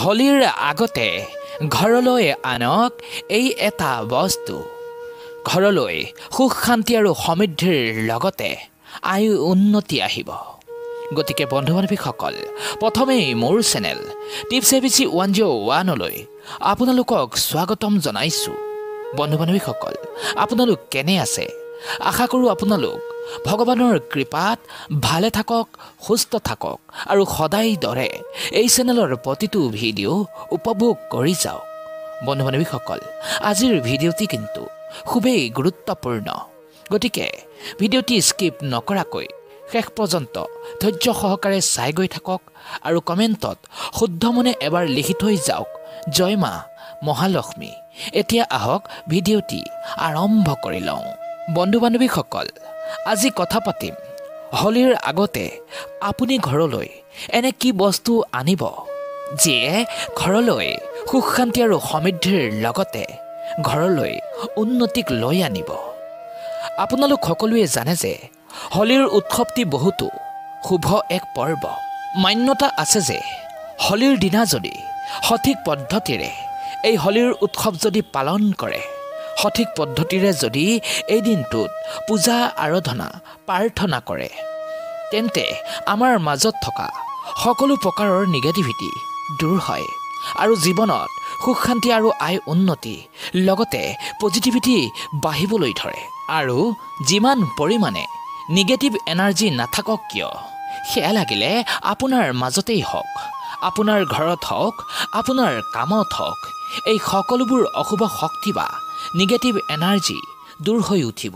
হোলীৰ আগতে ঘৰলৈ আনক এই এটা বস্তু ঘৰলৈ সুখ শান্তি আৰু সমৃদ্ধিৰ লগতে আয়ু উন্নতি আহিব গতিকে বন্ধু বান্ধৱীসকল প্ৰথমেই মোৰ চেনেল টিপছ ABC 101লৈ আপোনালোকক স্বাগতম জনাইছোঁ বন্ধু বান্ধৱীসকল আপোনালোক কেনে আছে আশা কৰোঁ আপোনালোক ভগৱানৰ কৃপাত ভালে থাকক সুস্থ থাকক আৰু সদায় দৰে এই চেনেলৰ প্ৰতিটো ভিডিঅ' উপভোগ কৰি যাওক বন্ধু বান্ধৱীসকল আজিৰ ভিডিঅ'টি কিন্তু খুবেই গুৰুত্বপূৰ্ণ গতিকে ভিডিঅ'টি স্কিপ নকৰাকৈ শেষ পৰ্যন্ত ধৈৰ্য সহকাৰে চাই গৈ থাকক আৰু কমেণ্টত শুদ্ধ মনে এবাৰ লিখি থৈ যাওক জয় মা মহালক্ষ্মী এতিয়া আহক ভিডিঅ'টি আৰম্ভ কৰি লওঁ বন্ধু বান্ধৱীসকল আজি কথা পাতিম হোলীৰ আগতে আপুনি ঘৰলৈ এনে কি বস্তু আনিব যিয়ে ঘৰলৈ সুখ শান্তি আৰু সমৃদ্ধিৰ লগতে ঘৰলৈ উন্নতিক লৈ আনিব আপোনালোক সকলোৱে জানে যে হোলীৰ উৎসৱটি বহুতো শুভ এক পৰ্ব মান্যতা আছে যে হোলীৰ দিনা যদি সঠিক পদ্ধতিৰে এই হোলীৰ উৎসৱ যদি পালন কৰে সঠিক পদ্ধতিৰে যদি এই দিনটোত পূজা আৰাধনা প্ৰাৰ্থনা কৰে তেন্তে আমাৰ মাজত থকা সকলো প্ৰকাৰৰ নিগেটিভিটি দূৰ হয় আৰু জীৱনত সুখ শান্তি আৰু আয় উন্নতি লগতে পজিটিভিটি বাঢ়িবলৈ ধৰে আৰু যিমান পৰিমাণে নিগেটিভ এনাৰ্জি নাথাকক কিয় সেয়া লাগিলে আপোনাৰ মাজতেই হওক আপোনাৰ ঘৰত হওক আপোনাৰ কামত হওক এই সকলোবোৰ অশুভ শক্তি বা নিগেটিভ এনাৰ্জি দূৰ হৈ উঠিব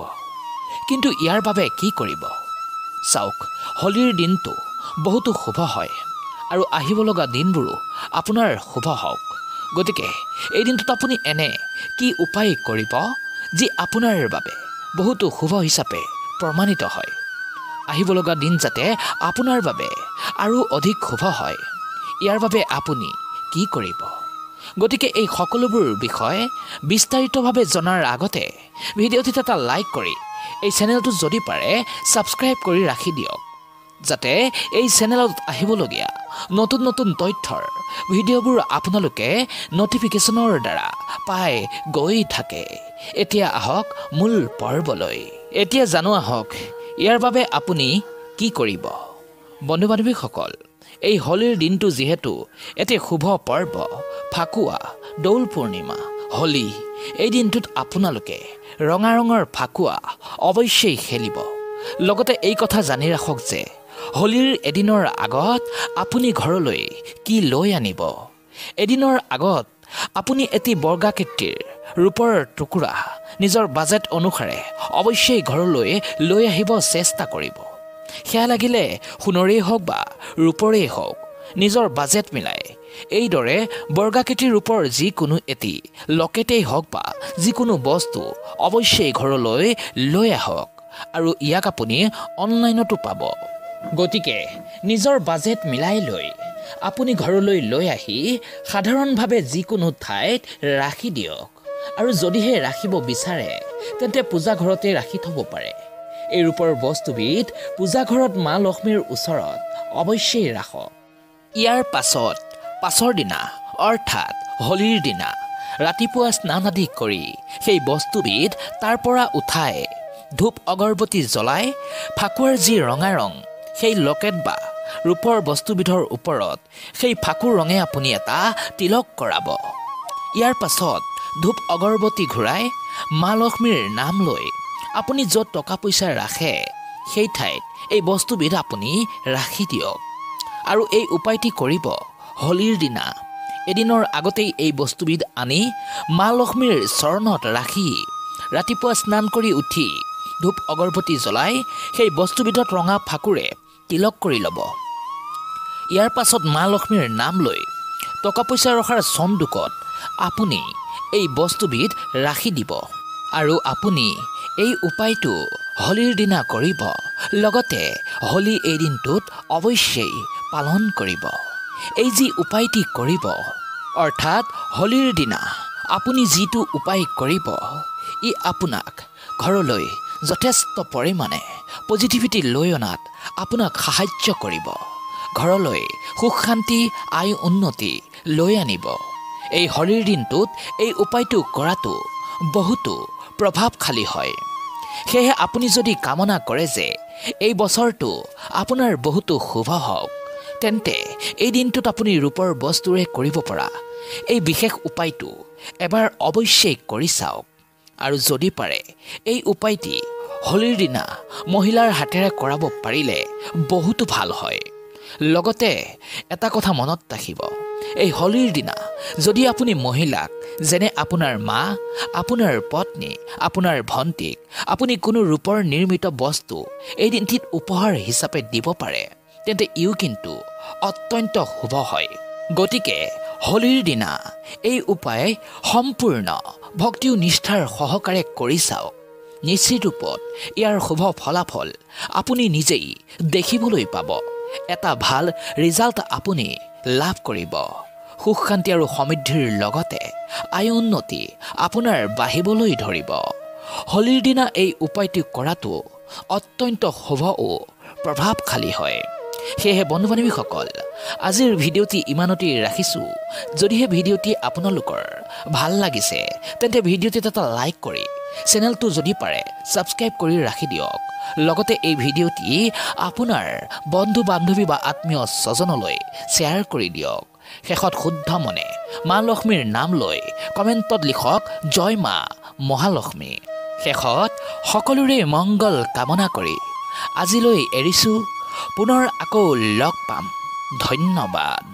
কিন্তু ইয়াৰ বাবে কি কৰিব চাওক হোলীৰ দিনটো বহুতো শুভ হয় আৰু আহিব লগা দিনবোৰো আপোনাৰ শুভ হওক গতিকে এই দিনটোত আপুনি এনে কি উপায় কৰিব যি আপোনাৰ বাবে বহুতো শুভ হিচাপে প্ৰমাণিত হয় আহিব লগা দিন যাতে আপোনাৰ বাবে আৰু অধিক শুভ হয় ইয়াৰ বাবে আপুনি কি কৰিব গতিকে এই সকলোবোৰ বিষয় বিস্তাৰিতভাৱে জনাৰ আগতে ভিডিঅ'টিত এটা লাইক কৰি এই চেনেলটো যদি পাৰে ছাবস্ক্ৰাইব কৰি ৰাখি দিয়ক যাতে এই চেনেলত আহিবলগীয়া নতুন নতুন তথ্যৰ ভিডিঅ'বোৰ আপোনালোকে নটিফিকেশ্যনৰ দ্বাৰা পাই গৈ থাকে এতিয়া আহক মূল পৰ্বলৈ এতিয়া জানো আহক ইয়াৰ বাবে আপুনি কি কৰিব বন্ধু বান্ধৱীসকল এই হোলীৰ দিনটো যিহেতু এটি শুভ পৰ্ব ফাকুৱা দৌল পূৰ্ণিমা হোলী এই দিনটোত আপোনালোকে ৰঙা ৰঙৰ ফাকুৱা অৱশ্যেই খেলিব লগতে এই কথা জানি ৰাখক যে হোলীৰ এদিনৰ আগত আপুনি ঘৰলৈ কি লৈ আনিব এদিনৰ আগত আপুনি এটি বৰ্গাকৃতিৰ ৰূপৰ টুকুৰা নিজৰ বাজেট অনুসাৰে অৱশ্যেই ঘৰলৈ লৈ আহিব চেষ্টা কৰিব সেয়া লাগিলে সোণৰেই হওক বা ৰূপৰেই হওক নিজৰ বাজেট মিলাই এইদৰে বৰ্গাকৃতিৰ ৰূপৰ যিকোনো এটি লকেটেই হওক বা যিকোনো বস্তু অৱশ্যেই ঘৰলৈ লৈ আহক আৰু ইয়াক আপুনি অনলাইনতো পাব গতিকে নিজৰ বাজেট মিলাই লৈ আপুনি ঘৰলৈ লৈ আহি সাধাৰণভাৱে যিকোনো ঠাইত ৰাখি দিয়ক আৰু যদিহে ৰাখিব বিচাৰে তেন্তে পূজা ঘৰতে ৰাখি থ'ব পাৰে এই ৰূপৰ বস্তুবিধ পূজা ঘৰত মা লক্ষ্মীৰ ওচৰত অৱশ্যেই ৰাখক ইয়াৰ পাছৰ দিনা অৰ্থাৎ হোলীৰ দিনা ৰাতিপুৱা স্নান আদি কৰি সেই বস্তুবিধ তাৰ পৰা উঠাই ধূপ অগৰবতী জ্বলাই ফাকুৱাৰ যি ৰঙা ৰং সেই লকেট বা ৰূপৰ বস্তুবিধৰ ওপৰত সেই ফাকুৰ ৰঙে আপুনি এটা তিলক কৰাব ইয়াৰ পাছত ধূপ অগৰবতী ঘূৰাই মা লক্ষ্মীৰ নাম লৈ আপুনি য'ত টকা পইচা ৰাখে সেই ঠাইত এই বস্তুবিধ আপুনি ৰাখি দিয়ক আৰু এই উপায়টি কৰিব হোলীৰ দিনা এদিনৰ আগতেই এই বস্তুবিধ আনি মা লক্ষ্মীৰ চৰণত ৰাখি ৰাতিপুৱা স্নান কৰি উঠি ধূপ অগৰবতী জ্বলাই সেই বস্তুবিধত ৰঙা ফাকুৰে তিলক কৰি ল'ব ইয়াৰ পাছত মা লক্ষ্মীৰ নাম লৈ টকা পইচা ৰখাৰ চন্দুকত আপুনি এই বস্তুবিধ ৰাখি দিব আৰু আপুনি এই উপায়টো হোলীৰ দিনা কৰিব লগতে হোলী এই দিনটোত অৱশ্যেই পালন কৰিব এই যি উপায়টি কৰিব অৰ্থাৎ হোলীৰ দিনা আপুনি যিটো উপায় কৰিব ই আপোনাক ঘৰলৈ যথেষ্ট পৰিমাণে পজিটিভিটি লৈ অনাত আপোনাক সাহায্য কৰিব ঘৰলৈ সুখ শান্তি আয় উন্নতি লৈ আনিব। এই হোলীৰ দিনটোত এই উপায়টো কৰাটো বহুতো প্ৰভাৱশালী হয়। সেয়েহে আপুনি যদি কামনা কৰে যে এই বছৰটো আপোনাৰ বহুতো শুভ হওক, তেন্তে এই দিনটোত আপুনি ৰূপৰ বস্তুৰে কৰিব পৰা এই বিশেষ উপায়টো এবাৰ অৱশ্যেই কৰি চাওক। আৰু যদি পাৰে এই উপায়টি হোলীৰ দিনা মহিলাৰ হাতেৰে কৰাব পাৰিলে বহুতো ভাল হয়। লগতে এটা কথা মনত ৰাখিব, এই হোলীৰ দিনা যদি আপুনি মহিলাক যেনে আপোনাৰ মা, আপোনাৰ পত্নী, আপোনাৰ ভণ্টিক আপুনি কোনো ৰূপৰ নিৰ্মিত বস্তু এই দিনটিত উপহাৰ হিচাপে দিব পাৰে, তেন্তে ইও কিন্তু অত্যন্ত শুভ হয়। গতিকে হোলীৰ দিনা এই উপায় সম্পূৰ্ণ ভক্তি নিষ্ঠাৰ সহকাৰে কৰি চাওক। নিশ্চিত ৰূপত ইয়াৰ শুভ ফলাফল আপুনি নিজেই দেখিবলৈ পাব। এটা ভাল ৰিজাল্ট আপুনি লাভ কৰিব। সুখ শান্তি আৰু সমৃদ্ধিৰ লগতে আয় উন্নতি আপোনাৰ বাঢ়িবলৈ ধৰিব। হোলীৰ দিনা এই উপায়টো কৰাটো অত্যন্ত শুভ ও প্ৰভাৱশালী হয়। সেয়েহে বন্ধু বান্ধৱীসকল, আজিৰ ভিডিঅ'টি ইমানতেই ৰাখিছোঁ। যদিহে ভিডিঅ'টি আপোনালোকৰ ভাল লাগিছে তেন্তে ভিডিঅ'টিত এটা লাইক কৰি চেনেলটো যদি পাৰে ছাবস্ক্ৰাইব কৰি ৰাখি দিয়ক। লগতে এই ভিডিঅ'টি আপোনাৰ বন্ধু বান্ধৱী বা আত্মীয় স্বজনলৈ শ্বেয়াৰ কৰি দিয়ক। শেষত শুদ্ধ মনে মা লক্ষ্মীৰ নাম লৈ কমেণ্টত লিখক জয় মা মহালক্ষ্মী। শেষত সকলোৰে মংগল কামনা কৰি আজিলৈ এৰিছোঁ। পুনৰ আকৌ লগ পাম। ধন্যবাদ।